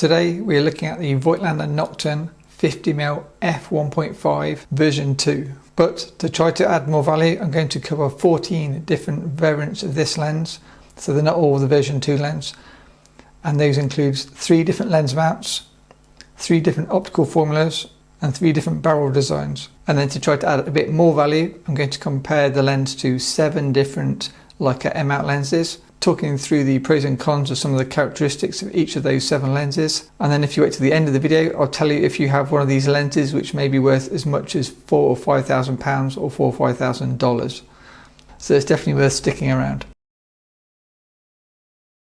Today we are looking at the Voigtlander Nokton 50mm f1.5 version 2. But to try to add more value, I'm going to cover 14 different variants of this lens, so they're not all the version 2 lens. And those include 3 different lens mounts, 3 different optical formulas, and 3 different barrel designs. And then to try to add a bit more value, I'm going to compare the lens to 7 different Leica M-mount lenses, talking through the pros and cons of some of the characteristics of each of those 7 lenses. And then if you wait to the end of the video, I'll tell you if you have one of these lenses which may be worth as much as £4,000 or £5,000 or $4,000 or $5,000. So it's definitely worth sticking around.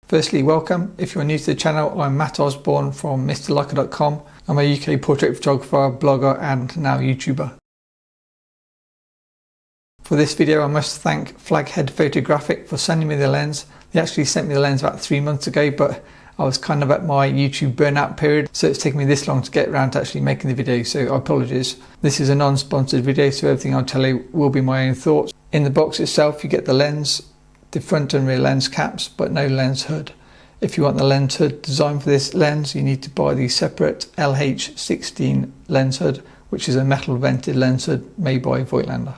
Firstly, welcome. If you're new to the channel, I'm Matt Osborne from MrLeica.com. I'm a UK portrait photographer, blogger and now YouTuber. For this video I must thank Flaghead Photographic for sending me the lens. They actually sent me the lens about 3 months ago, but I was kind of at my YouTube burnout period, so it's taken me this long to get around to actually making the video, so I apologise. This is a non-sponsored video, so everything I'll tell you will be my own thoughts. In the box itself you get the lens, the front and rear lens caps, but no lens hood. If you want the lens hood design for this lens, you need to buy the separate LH16 lens hood, which is a metal vented lens hood made by Voigtlander.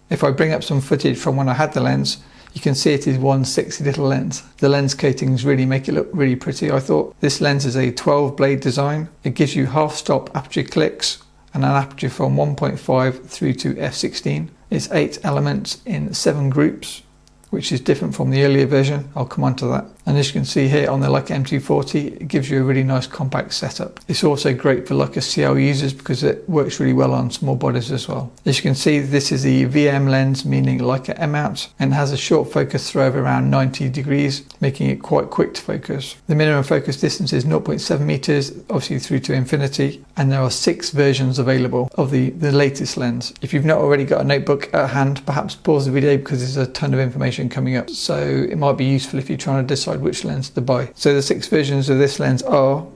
If I bring up some footage from when I had the lens, you can see it is one sexy little lens. The lens coatings really make it look really pretty, I thought. This lens is a 12 blade design. It gives you half stop aperture clicks and an aperture from 1.5 through to f16. It's 8 elements in 7 groups, which is different from the earlier version. I'll come on to that. And as you can see here on the Leica M240, it gives you a really nice compact setup. It's also great for Leica CL users because it works really well on small bodies as well. As you can see, this is the VM lens, meaning Leica M-mount, and has a short focus throw of around 90 degrees, making it quite quick to focus. The minimum focus distance is 0.7 meters, obviously through to infinity, and there are 6 versions available of the latest lens. If you've not already got a notebook at hand, perhaps pause the video because there's a ton of information coming up. So it might be useful if you're trying to decide which lens to buy. So the 6 versions of this lens are,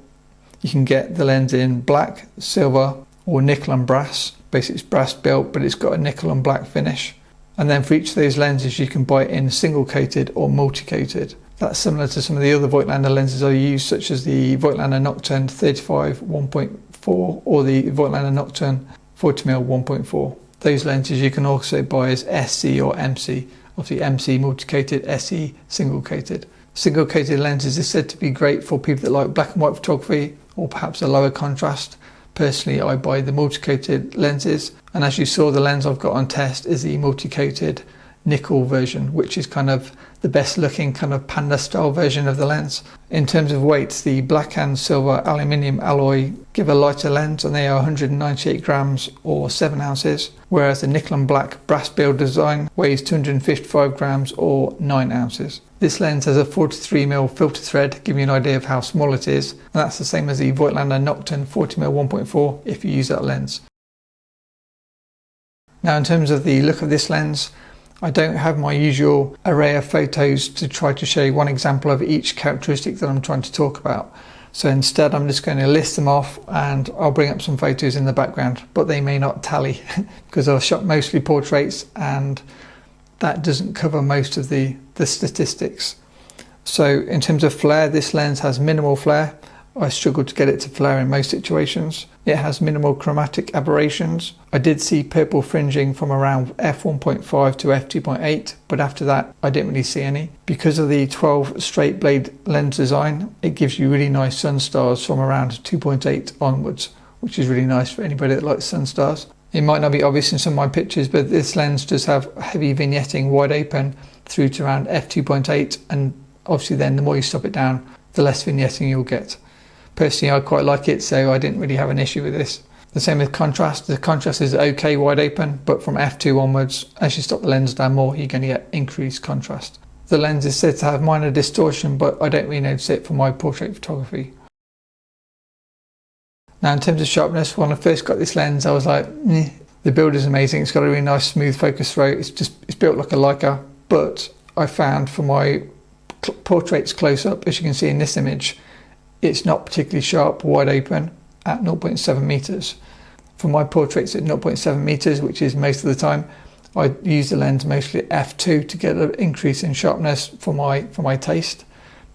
you can get the lens in black, silver or nickel and brass. Basically it's brass built, but it's got a nickel and black finish. And then for each of those lenses you can buy it in single coated or multi-coated. That's similar to some of the other Voigtlander lenses I use, such as the Voigtlander Nokton 35 1.4 or the Voigtlander Nokton 40mm 1.4. Those lenses you can also buy as SC or MC. Obviously MC multi-coated, SE single coated. Single coated lenses is said to be great for people that like black and white photography or perhaps a lower contrast. Personally I buy the multi-coated lenses, and as you saw, the lens I've got on test is the multi-coated nickel version, which is kind of the best looking kind of panda style version of the lens. In terms of weight, the black and silver aluminium alloy give a lighter lens, and they are 198 grams or 7 ounces, whereas the nickel and black brass build design weighs 255 grams or 9 ounces. This lens has a 43mm filter thread, giving you an idea of how small it is, and that's the same as the Voigtlander Nokton 40mm 1.4 if you use that lens. Now in terms of the look of this lens, I don't have my usual array of photos to try to show you one example of each characteristic that I'm trying to talk about. So instead I'm just going to list them off, and I'll bring up some photos in the background, but they may not tally because I've shot mostly portraits and that doesn't cover most of the statistics. So in terms of flare, this lens has minimal flare. I struggled to get it to flare in most situations. It has minimal chromatic aberrations. I did see purple fringing from around f1.5 to f2.8, but after that I didn't really see any. Because of the 12 straight blade lens design, it gives you really nice sun stars from around 2.8 onwards, which is really nice for anybody that likes sun stars. It might not be obvious in some of my pictures, but this lens does have heavy vignetting wide open through to around f2.8, and obviously then the more you stop it down, the less vignetting you'll get. Personally I quite like it, so I didn't really have an issue with this. The same with contrast. The contrast is okay wide open, but from f2 onwards, as you stop the lens down more, you're going to get increased contrast. The lens is said to have minor distortion, but I don't really notice it for my portrait photography. Now in terms of sharpness, when I first got this lens I was like, the build is amazing, it's got a really nice smooth focus throw, it's built like a Leica, but I found for my portraits close up, as you can see in this image, it's not particularly sharp wide open at 0.7 meters. For my portraits at 0.7 meters, which is most of the time, I use the lens mostly at f2 to get an increase in sharpness for my taste.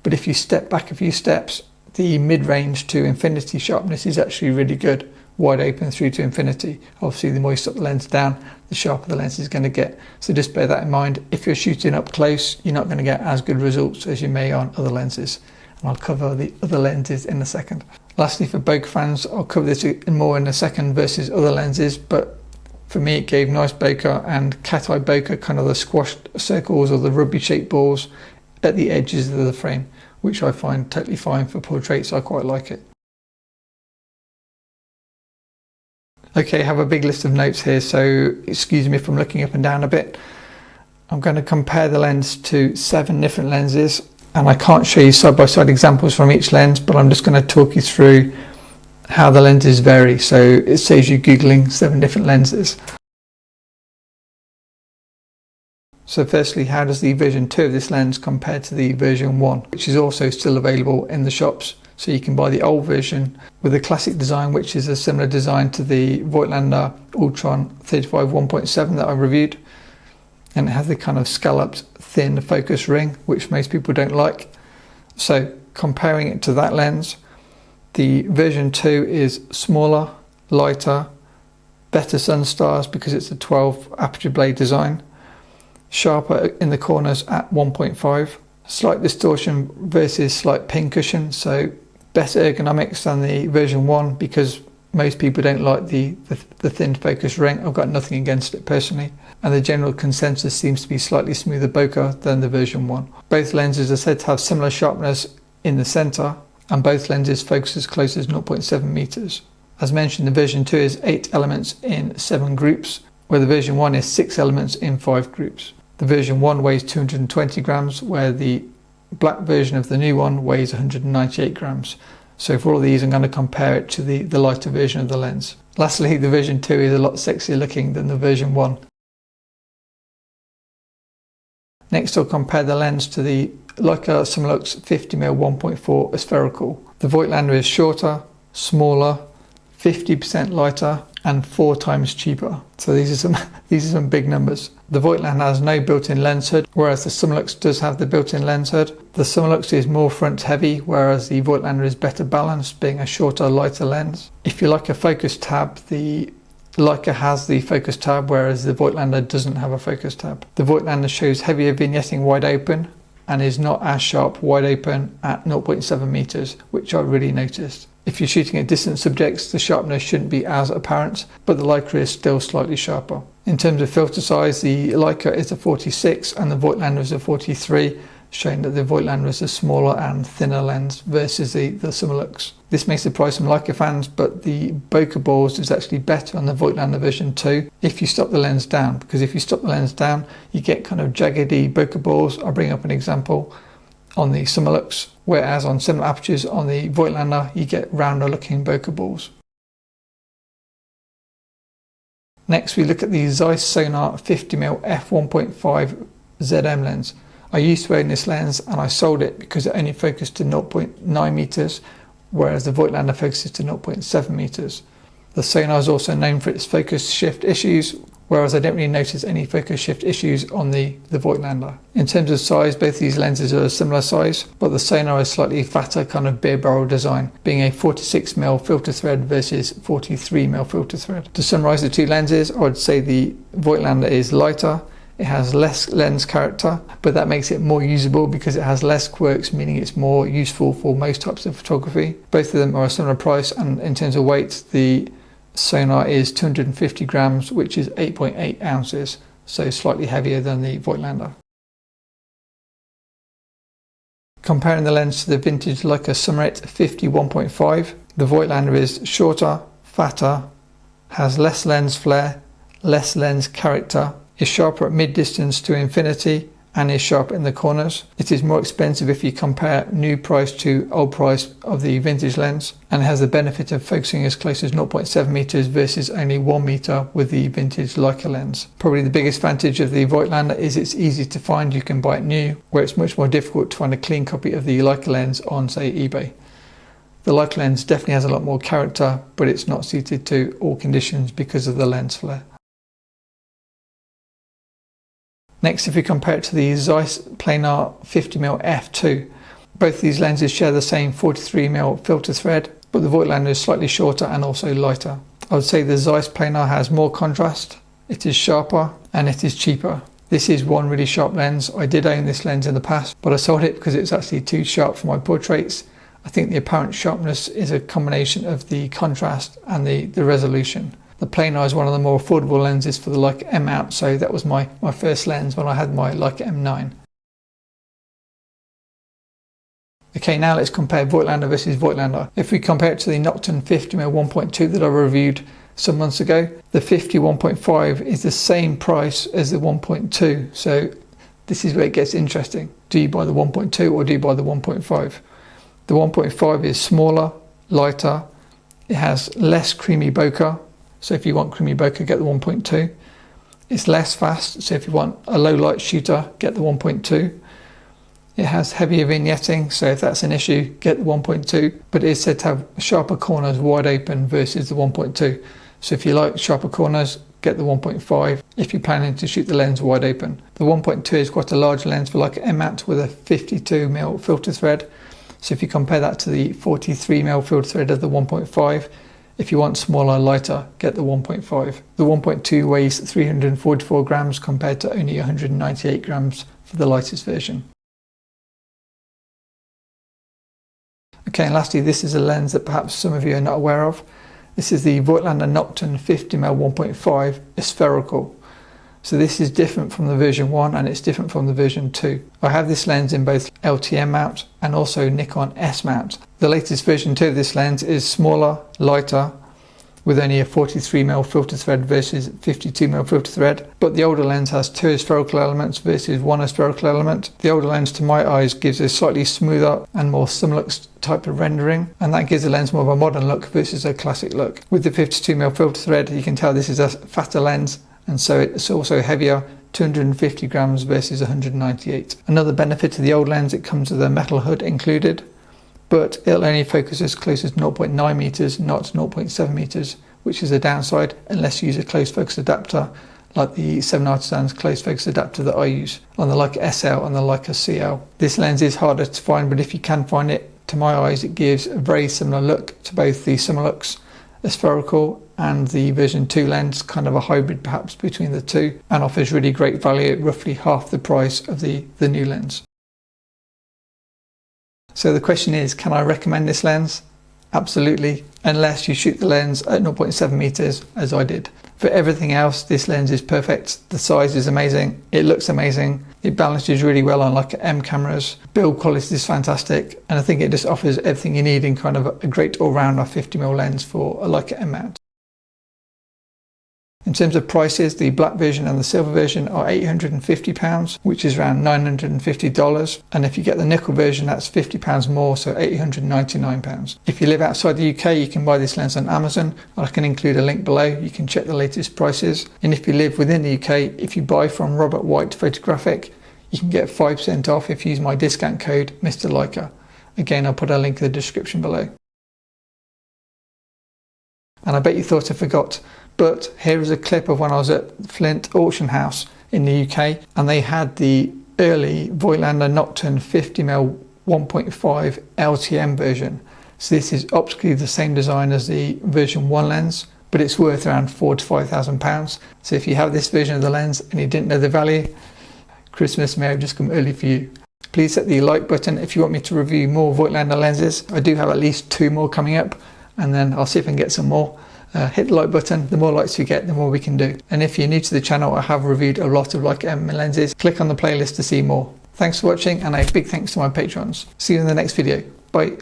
but if you step back a few steps, the mid-range to infinity sharpness is actually really good, wide open through to infinity. Obviously the more you stop the lens down, the sharper the lens is going to get. So just bear that in mind. If you're shooting up close, you're not going to get as good results as you may on other lenses. And I'll cover the other lenses in a second. Lastly, for bokeh fans, I'll cover this more in a second versus other lenses, but for me it gave nice bokeh and cat eye bokeh, kind of the squashed circles or the rugby shaped balls at the edges of the frame, which I find totally fine for portraits. I quite like it. Okay, I have a big list of notes here, so excuse me if I'm looking up and down a bit. I'm going to compare the lens to 7 different lenses, and I can't show you side-by-side examples from each lens, but I'm just going to talk you through how the lenses vary, so it saves you googling 7 different lenses. So firstly, how does the version 2 of this lens compare to the version 1, which is also still available in the shops? So you can buy the old version with a classic design, which is a similar design to the Voigtlander Ultron 35 1.7 that I reviewed. And it has the kind of scalloped thin focus ring, which most people don't like. So comparing it to that lens, the version 2 is smaller, lighter, better sun stars because it's a 12 aperture blade design, sharper in the corners at 1.5, slight distortion versus slight pincushion, so better ergonomics than the version 1 because most people don't like the thin focus ring. I've got nothing against it personally, and the general consensus seems to be slightly smoother bokeh than the version 1. Both lenses are said to have similar sharpness in the center, and both lenses focus as close as 0.7 meters. As mentioned, the version 2 is 8 elements in 7 groups, where the version 1 is 6 elements in 5 groups. The version 1 weighs 220 grams, where the black version of the new one weighs 198 grams. So for all these, I'm going to compare it to the lighter version of the lens. Lastly, the version 2 is a lot sexier looking than the version 1. Next, I'll compare the lens to the Leica SUMMILUX 50mm 1.4 spherical. The Voigtlander is shorter, smaller, 50% lighter, and 4 times cheaper. So these are some big numbers. The Voigtlander has no built-in lens hood, whereas the SUMMILUX does have the built-in lens hood. The SUMMILUX is more front heavy, whereas the Voigtlander is better balanced, being a shorter, lighter lens. If you like a focus tab, the Leica has the focus tab, whereas the Voigtlander doesn't have a focus tab. The Voigtlander shows heavier vignetting wide open and is not as sharp wide open at 0.7 meters, which I really noticed. If you're shooting at distant subjects, the sharpness shouldn't be as apparent, but the Leica is still slightly sharper. In terms of filter size, the Leica is a 46 and the Voigtlander is a 43, showing that the Voigtlander is a smaller and thinner lens versus the SUMMILUX. This may surprise some Leica fans, but the bokeh balls is actually better on the Voigtlander version 2 if you stop the lens down, because if you stop the lens down, you get kind of jaggedy bokeh balls. I'll bring up an example on the SUMMILUX, whereas on similar apertures on the Voigtlander, you get rounder looking bokeh balls. Next, we look at the Zeiss Sonar 50mm f1.5 ZM lens. I used to own this lens and I sold it because it only focused to 0.9 meters, whereas the Voigtlander focuses to 0.7 meters. The Sonar is also known for its focus shift issues, whereas I don't really notice any focus shift issues on the Voigtlander. In terms of size, both these lenses are a similar size, but the Sonar is slightly fatter, kind of beer barrel design, being a 46mm filter thread versus 43mm filter thread. To summarize the two lenses, I would say the Voigtlander is lighter. It has less lens character, but that makes it more usable because it has less quirks, meaning it's more useful for most types of photography. Both of them are a similar price, and in terms of weight, the Sonar is 250 grams, which is 8.8 ounces, so slightly heavier than the Voigtlander. Comparing the lens to the vintage Leica Summerit 50-1.5, the Voigtlander is shorter, fatter, has less lens flare, less lens character, is sharper at mid-distance to infinity, and is sharp in the corners. It is more expensive if you compare new price to old price of the vintage lens, and has the benefit of focusing as close as 0.7 meters versus only 1 meter with the vintage Leica lens. Probably the biggest advantage of the Voigtlander is it's easy to find. You can buy it new, where it's much more difficult to find a clean copy of the Leica lens on, say, eBay. The Leica lens definitely has a lot more character, but it's not suited to all conditions because of the lens flare. Next, if we compare it to the Zeiss Planar 50mm f2, Both these lenses share the same 43mm filter thread, but the Voigtlander is slightly shorter and also lighter. I would say the Zeiss planar has more contrast, it is sharper, and it is cheaper. This is one really sharp lens. I did own this lens in the past, but I sold it because it's actually too sharp for my portraits. I think the apparent sharpness is a combination of the contrast and the resolution. The planar is one of the more affordable lenses for the Leica M mount, so that was my first lens when I had my Leica M9. Okay, now let's compare Voigtlander versus Voigtlander. If we compare it to the Nokton 50mm 1.2 that I reviewed some months ago, the 50 1.5 is the same price as the 1.2. So this is where it gets interesting. Do you buy the 1.2 or do you buy the 1.5? The 1.5 is smaller, lighter, it has less creamy bokeh. So if you want creamy bokeh, get the 1.2. It's less fast, so if you want a low light shooter, get the 1.2. It has heavier vignetting, so if that's an issue, get the 1.2, but it is said to have sharper corners wide open versus the 1.2. So if you like sharper corners, get the 1.5 if you're planning to shoot the lens wide open. The 1.2 is quite a large lens for like an M mount with a 52mm filter thread. So if you compare that to the 43mm filter thread of the 1.5, if you want smaller, lighter, get the 1.5. The 1.2 weighs 344 grams compared to only 198 grams for the lightest version. Okay, and lastly, this is a lens that perhaps some of you are not aware of. This is the Voigtlander Nokton 50mm 1.5 spherical. So this is different from the version 1 and it's different from the version 2. I have this lens in both LTM mount and also Nikon S mount. The latest version 2 of this lens is smaller, lighter, with only a 43mm filter thread versus 52mm filter thread, but the older lens has 2 spherical elements versus 1 spherical element. The older lens, to my eyes, gives a slightly smoother and more SUMMILUX type of rendering, and that gives the lens more of a modern look versus a classic look. With the 52mm filter thread, you can tell this is a fatter lens, and so it's also heavier, 250 grams versus 198. Another benefit of the old lens, it comes with a metal hood included, but it'll only focus as close as 0.9 meters, not 0.7 meters, which is a downside unless you use a close focus adapter like the 7 Artisan's close focus adapter that I use on the Leica SL and the Leica CL. This lens is harder to find, but if you can find it, to my eyes, it gives a very similar look to both the SUMMILUX spherical and the version 2 lens, kind of a hybrid perhaps between the two, and offers really great value at roughly half the price of the new lens. So the question is, can I recommend this lens? Absolutely, unless you shoot the lens at 0.7 meters as I did. For everything else, this lens is perfect. The size is amazing, it looks amazing, it balances really well on like M cameras, build quality is fantastic, and I think it just offers everything you need in kind of a great all-rounder 50mm lens for a Leica M mount. In terms of prices, the black version and the silver version are £850, which is around $950. And if you get the nickel version, that's £50 more, so £899. If you live outside the UK, you can buy this lens on Amazon. I can include a link below. You can check the latest prices. And if you live within the UK, if you buy from Robert White Photographic, you can get 5% off if you use my discount code Mr. Leica. Again, I'll put a link in the description below. And I bet you thought I forgot, but here is a clip of when I was at Flint Auction House in the UK, and they had the early Voigtlander Nokton 50mm 1.5 LTM version. So this is optically the same design as the version 1 lens, but it's worth around £4,000 to £5,000. So if you have this version of the lens and you didn't know the value, Christmas may have just come early for you. Please hit the like button if you want me to review more Voigtlander lenses. I do have at least 2 more coming up, and then I'll see if I can get some more. Hit the like button. The more likes you get, the more we can do. And if you're new to the channel, I have reviewed a lot of Leica M lenses. Click on the playlist to see more. Thanks for watching, and a big thanks to my patrons. See you in the next video. Bye.